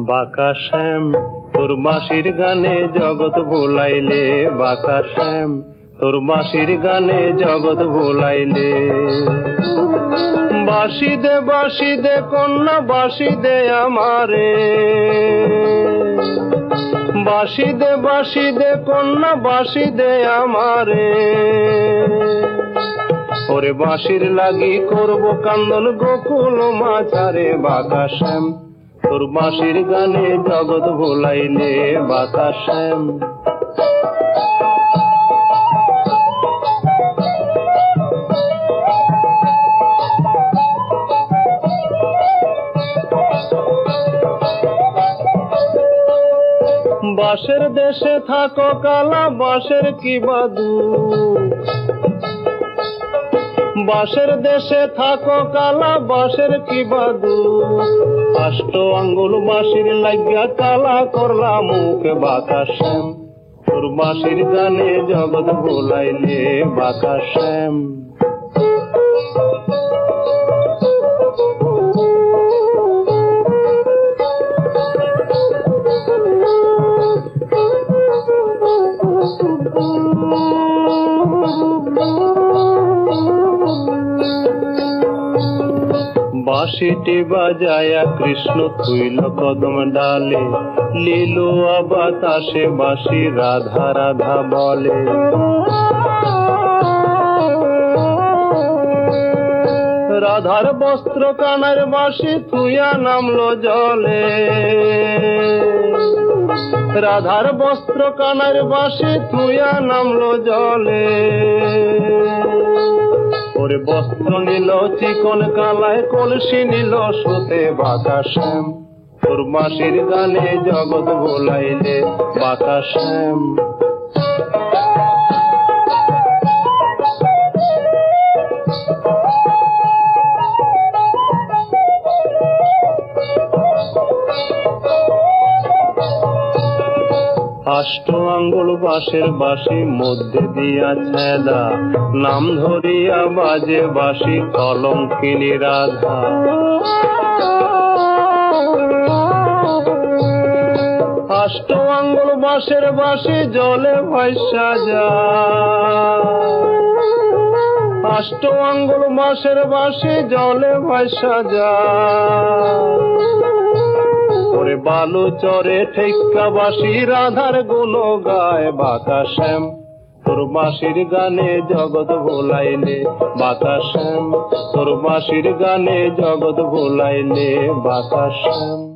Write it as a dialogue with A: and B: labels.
A: বাঁকা শ্যাম তোর বাঁশির গানে জগৎ ভোলাইলে, বাঁকা শ্যাম তোর বাঁশির গানে জগৎ ভোলাইলে। বাঁশি দে কন্যা বাঁশি দে আমারে, বাঁশি দে কন্যা বাঁশি দে আমারে। ওরে বাঁশির লাগি করব কান্দন গোকুল মাঝারে, বাঁকা শ্যাম তোর বাঁশির গানে জগৎ ভোলাইলে, বাঁকা শ্যাম। বাঁশের দেশে থাকো কালা বাঁশের কি বাদু, বাঁশের দেশে থাকো কালা বাঁশের কি বাদু। আষ্ট আঙ্গুল বাঁশির লাগিয়া কালা করলা মুখ, বাঁকা শ্যাম তোর বাঁশির গানে জগৎ ভোলাইলে, বাঁকা শ্যাম। বাঁশিটি বাজায়া কৃষ্ণ থুইল কদম ডালে, লীলুয়া বাতাসে বাঁশি রাধা রাধা বলে। রাধার বস্ত্র কানার বাঁশি থুইয়া নামলো জলে, রাধার বস্ত্র কানার বাঁশি থুইয়া নামলো জলে। ওরে বস্ত্র নিল চিকন কালায় কলসি নিল সুতে, বাঁকা শ্যাম তোর বাঁশির গানে জগৎ ভোলাইলে, বাঁকা শ্যাম। আষ্ট আঙ্গুল বাঁশের বাঁশি মধ্যে দিয়া ছেদা, নাম ধরিয়া বাজে বাঁশি কলঙ্কিনী রাধা। আষ্ট আঙ্গুল বাঁশের বাঁশি জলে ভাইসা যায়, আষ্ট আঙ্গুল বাঁশের বাঁশি জলে ভাইসা যায়। ওরে বালু চরে ঠেক্কা বাঁশি রাধার গুণ গায়, বাঁকা শ্যাম তোর বাঁশির গানে জগৎ ভোলাইলে, বাঁকা শ্যাম তোর বাঁশির গানে জগৎ ভোলাইলে, বাঁকা শ্যাম।